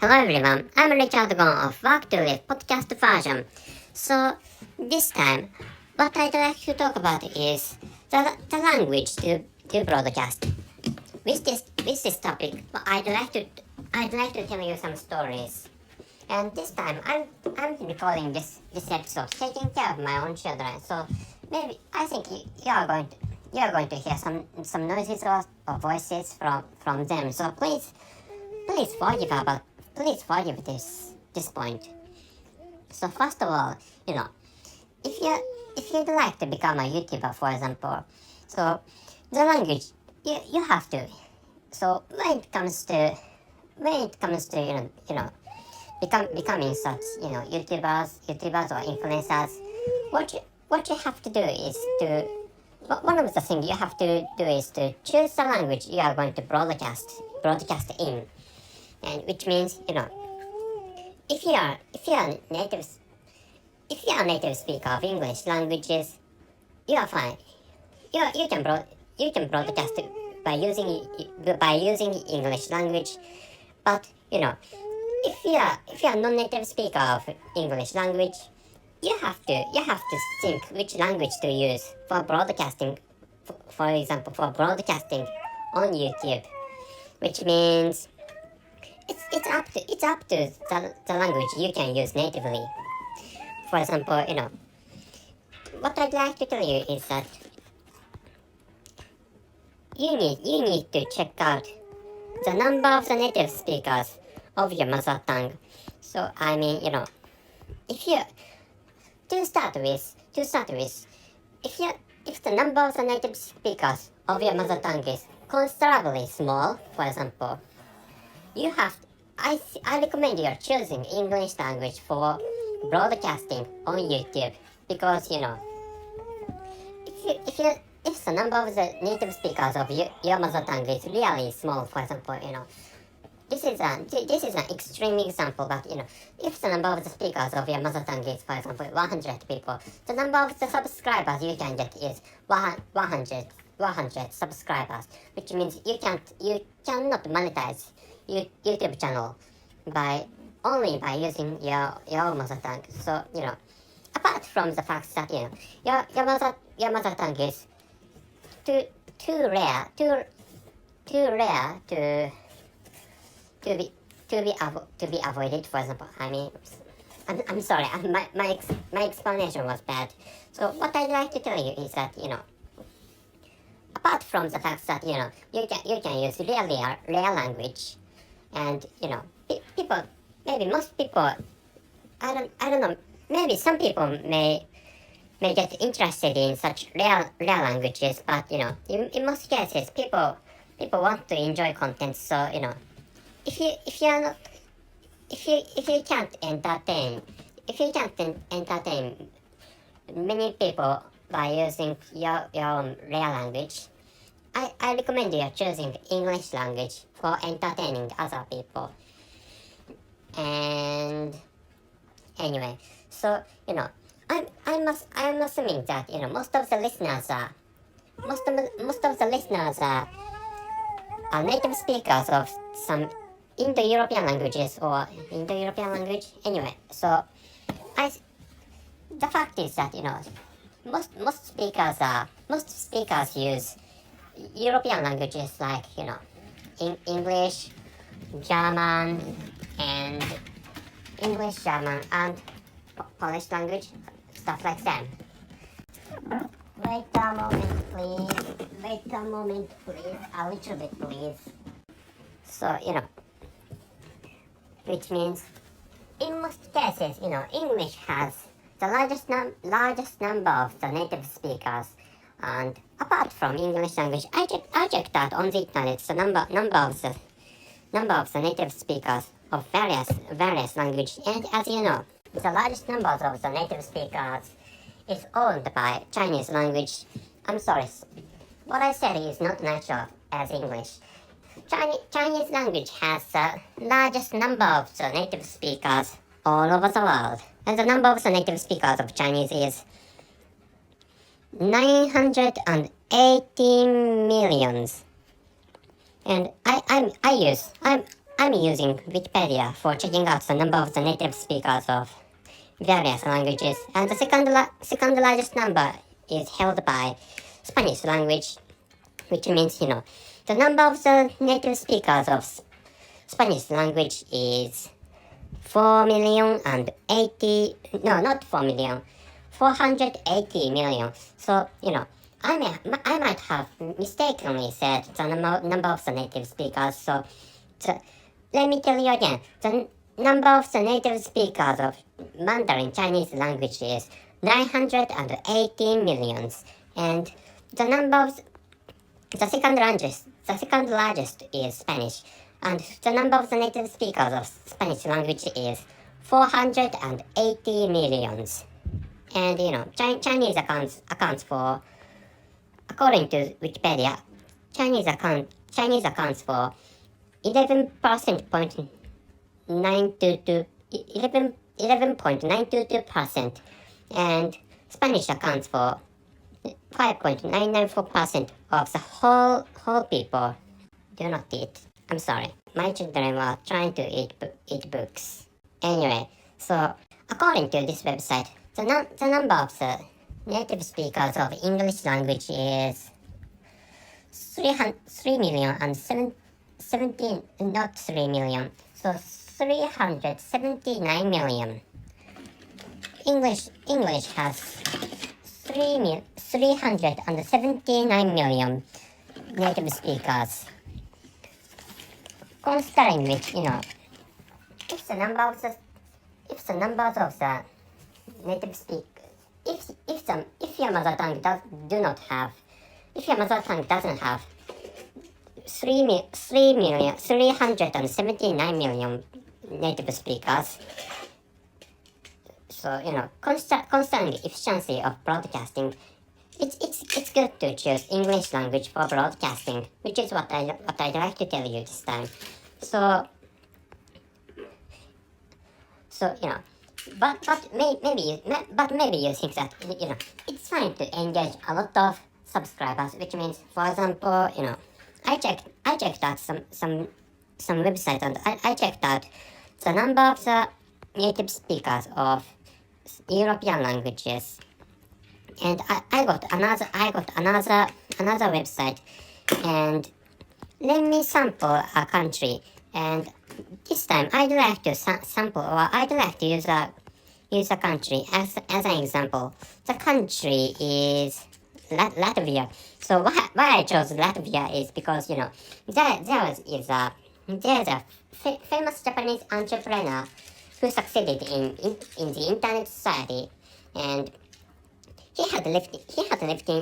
Hello everyone, I'm Richard Gon of Work to Live podcast version. So this time, what I'd like to talk about is the language to broadcast. With this topic, I'd like to tell you some stories. And this time, I'm recording this episode, taking care of my own children. So maybe I think you are going to hear some noises or voices from them. So please forgive this point. So first of all, if you'd like to become a YouTuber, for example, so the language you have to. So when it comes to becoming such YouTubers or influencers, what you have to do is to one of the things you have to do is to choose the language you are going to broadcast in, and which means if you are a native speaker of English languages, you are fine. You can broadcast by using English language, but if you are non-native speaker of English language, you have to think which language to use for broadcasting. For example, for broadcasting on YouTube, which means it's up to the language you can use natively. For example, what I'd like to tell you is that you need to check out the number of the native speakers of your mother tongue. So I mean, if you to start with, if the number of the native speakers of your mother tongue is considerably small, for example, I recommend you choosing English language for broadcasting on YouTube, because if the number of the native speakers of your mother tongue is really small, for example, this is an extreme example, but if the number of the speakers of your mother tongue is, for example, 100 people, the number of the subscribers you can get is 100 subscribers, which means you cannot monetize YouTube channel by using your mother tongue. So apart from the fact that your mother tongue is too rare to be avoided. For example, I mean, I'm sorry, my explanation was bad. So what I'd like to tell you is that apart from the fact that you can use really rare language, and people, maybe most people, I don't know, maybe some people may get interested in such rare languages, but in most cases people want to enjoy content. So if you can't entertain many people by using your own rare language, I recommend you choosing English language for entertaining other people. And anyway, so I'm assuming that most of the listeners are native speakers of some Indo-European languages or Indo-European language. Anyway, so the fact is that most speakers use European languages like English, German, and Polish language, stuff like that. Wait a moment please, a little bit please. So which means in most cases English has the largest number of the native speakers. And apart from English language, I checked out on the internet the number of the native speakers of various languages, and as you know, the largest number of the native speakers is owned by Chinese language. I'm sorry, what I said is not natural as English. Chinese language has the largest number of the native speakers all over the world, and the number of the native speakers of Chinese is 980 millions. And I'm using Wikipedia for checking out the number of the native speakers of various languages, and the second largest number is held by Spanish language, which means, the number of the native speakers of Spanish language is 4,080,000, no, not 4,000,000, 480 million. So, I might have mistakenly said the number of the native speakers. So, let me tell you again. The number of the native speakers of Mandarin Chinese language is 980 millions. And the number of the second largest is Spanish. And the number of the native speakers of Spanish language is 480 millions. And Chinese accounts for, according to Wikipedia, Chinese accounts for 11.922%, and Spanish accounts for 5.994% of the whole people. Do not eat. I'm sorry. My children were trying to eat books. Anyway, so according to this website, the number of the native speakers of English language is 379 million. English has 379 million native speakers. Considering which, if the numbers of the native if your mother tongue doesn't have 379 million native speakers, so considering the efficiency of broadcasting, it's good to choose English language for broadcasting, which is what I'd like to tell you this time. So but maybe you think that it's fine to engage a lot of subscribers, which means, for example, I checked out some websites, and I checked out the number of the native speakers of European languages, and I got another website, and let me sample a country, and this time I'd like to sample, or I'd like to use a country as an example. The country is Latvia. So why I chose Latvia is because there's a famous Japanese entrepreneur who succeeded in the internet society, and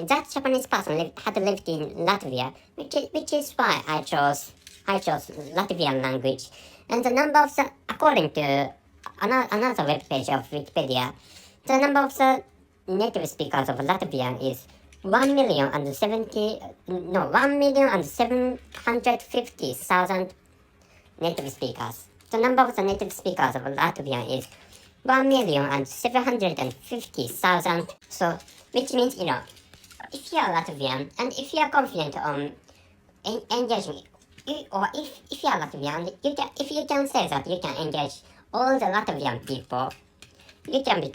that Japanese person had lived in Latvia, which is why I chose Latvian language. And the number of according to another web page of Wikipedia, the number of the native speakers of Latvian is 1,750,000 native speakers. The number of the native speakers of Latvian is 1,750,000. So, which means, if you are Latvian and if you are confident on engaging, or if you are Latvian, if you can say that you can engage all the Latvian people, you can get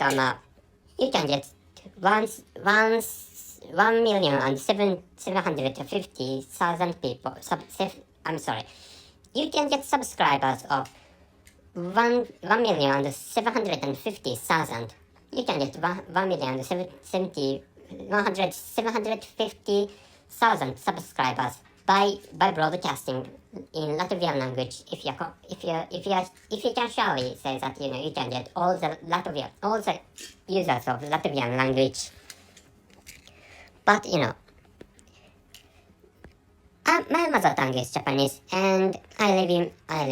1,750,000 people. You can get subscribers of 1,750,000. You can get 150,000 subscribers by broadcasting in Latvian language. If you can surely say that you can get all the users of Latvian language. But my mother tongue is Japanese, and I live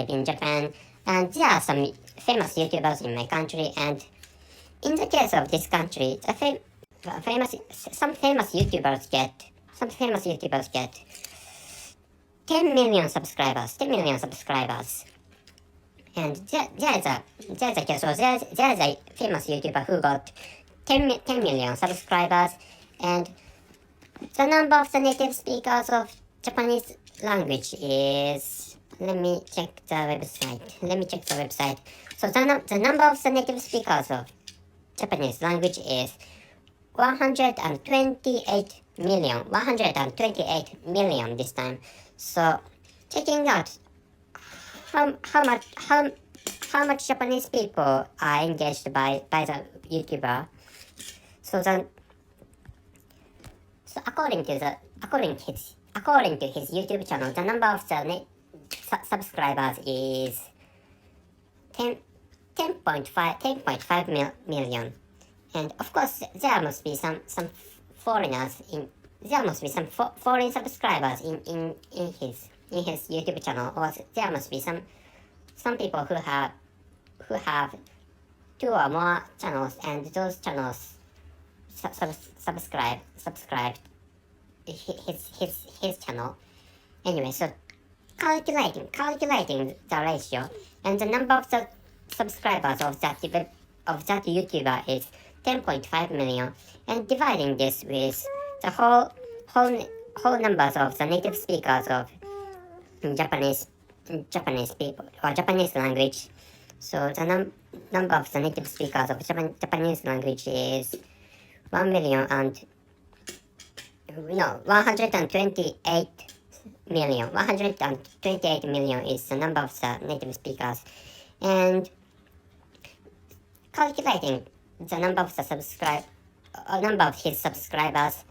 in Japan, and there are some famous YouTubers in my country, and in the case of this country, some famous YouTubers get 10 million subscribers. And there's a famous YouTuber who got 10 million subscribers, and the number of the native speakers of Japanese language is let me check the website. So the number of the native speakers of Japanese language is 128 million this time. So checking out how much Japanese people are engaged by the YouTuber. So according to his YouTube channel, the number of the subscribers is 10.5 million. And of course, there must be some foreigners there must be some foreign subscribers in his YouTube channel, or there must be some people who have 2 or more channels, and those channels subscribe his channel. Anyway, so calculating the ratio, and the number of the subscribers of that YouTuber is 10.5 million, and dividing this with the whole numbers of the native speakers of Japanese people or Japanese language. So the number of the native speakers of Japanese language is 128 million. 128 million is the number of the native speakers, and calculating the number of the number of his subscribers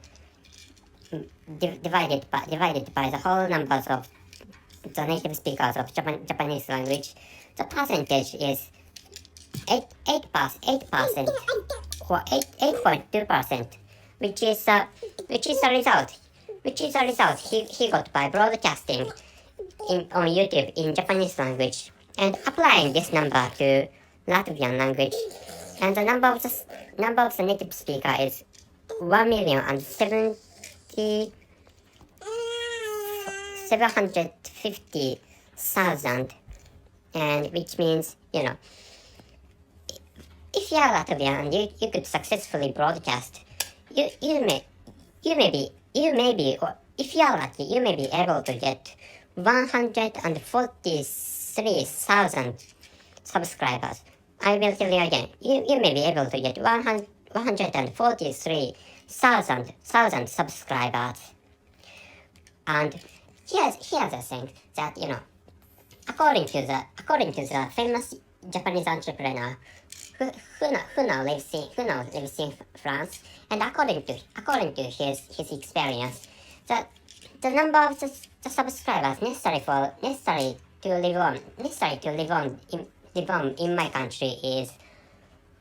divided by the whole numbers of the native speakers of Japanese language, the percentage is 8% or 8.2%, which is a result he got by broadcasting on YouTube in Japanese language and applying this number to Latvian language. And the number of the native speaker is 1,750,000, and which means, if you are Latvian and you could successfully broadcast, you may be, or if you are lucky, you may be able to get 143,000 subscribers. I will tell you again, you may be able to get 143,000 subscribers. And here's the thing that, according to the famous Japanese entrepreneur who now lives in France, and according to his experience, the number of the subscribers necessary to live on in my country is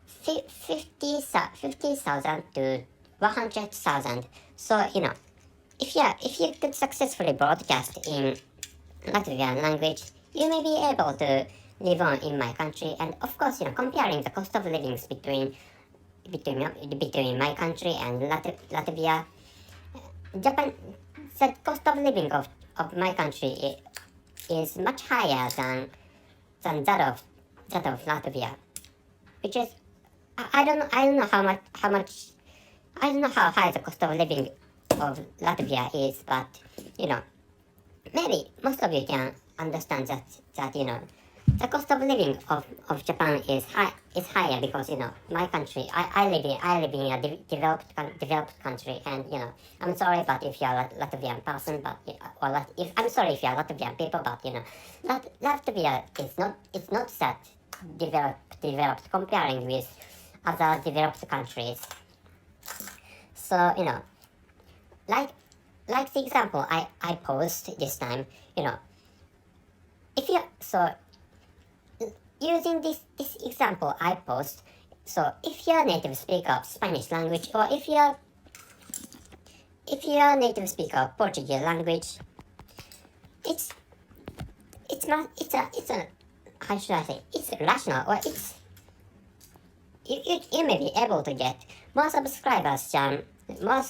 50,000 to 100,000. So if you could successfully broadcast in Latvian language, you may be able to live on in my country. And of course, comparing the cost of living between my country and Latvia, the cost of living of my country is much higher than that of Latvia, which is I don't know how much I don't know how high the cost of living of Latvia is, but maybe most of you can understand that the cost of living of Japan is higher because my country, I live in a developed country, and I'm sorry, but if you are a Latvian person, but I'm sorry if you are Latvian people, but Latvia is not that developed comparing with other developed countries. So like the example I posed this time, if you using this example I posed, so if you're a native speaker of Spanish language, or if you're a native speaker of Portuguese language, it's how should I say, it's rational, or you may be able to get more subscribers than when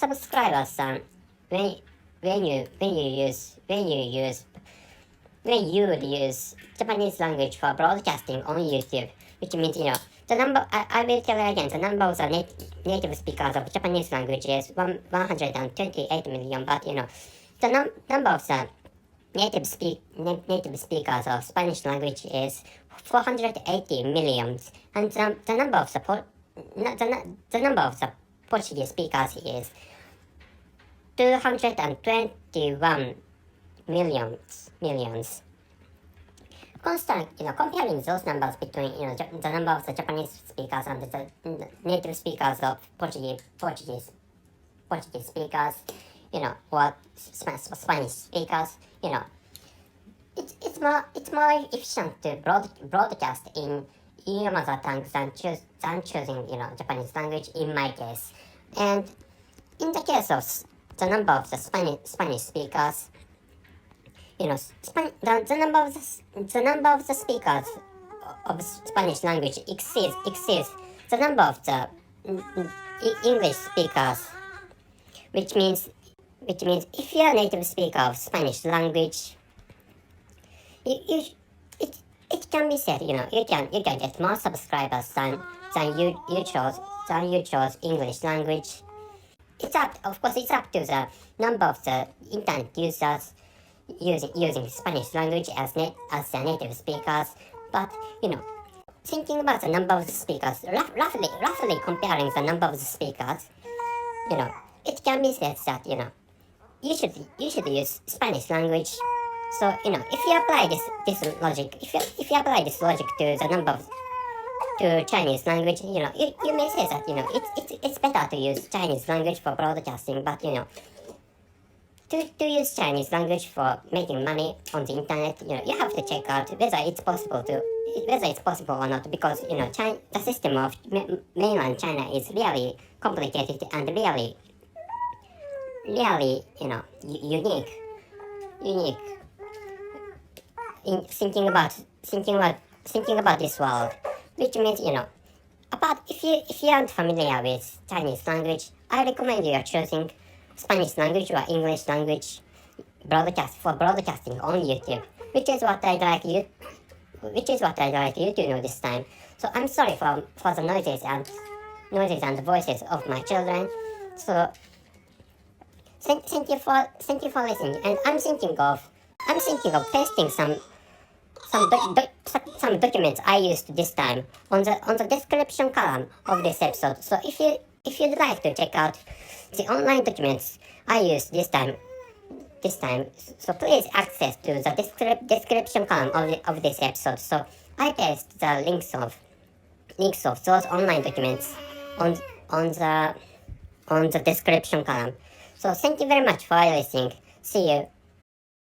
you would use Japanese language for broadcasting on YouTube, which means the number, I will tell you again, the number of the native speakers of Japanese language is 128 million, but the number of the native speakers of Spanish language is 480 million, and the number of the number of the Portuguese speakers is 221 millions. Comparing those numbers between the number of the Japanese speakers and the native speakers of Portuguese speakers, or Spanish speakers, it's more efficient to broadcast in your mother tongue than choosing Japanese language in my case. And in the case of the number of the Spanish speakers, the number of the speakers of Spanish language exceeds the number of the English speakers, which means if you are a native speaker of Spanish language, it can be said you can get more subscribers than you chose English language. It's up to the number of the internet users using Spanish language as their native speakers, but thinking about the number of the speakers, roughly comparing the number of the speakers, it can be said that you should use Spanish language. So if you apply this logic, if you apply this logic to the number of to Chinese language, you may say that it's better to use Chinese language for broadcasting, but to use Chinese language for making money on the internet, you have to check out whether it's possible or not, because the system of mainland China is really complicated and really unique in thinking about this world, which means if you aren't familiar with Chinese language, I recommend you are choosing Spanish language or English language broadcasting on YouTube, which is what I'd like you to know this time. So I'm sorry for the noises and voices of my children. So thank you for listening, and I'm thinking of pasting some documents I used this time on the description column of this episode. So if you'd like to check out the online documents I used this time, so please access to the description column of this episode. So I paste the links of those online documents on the description column. So thank you very much for listening. See you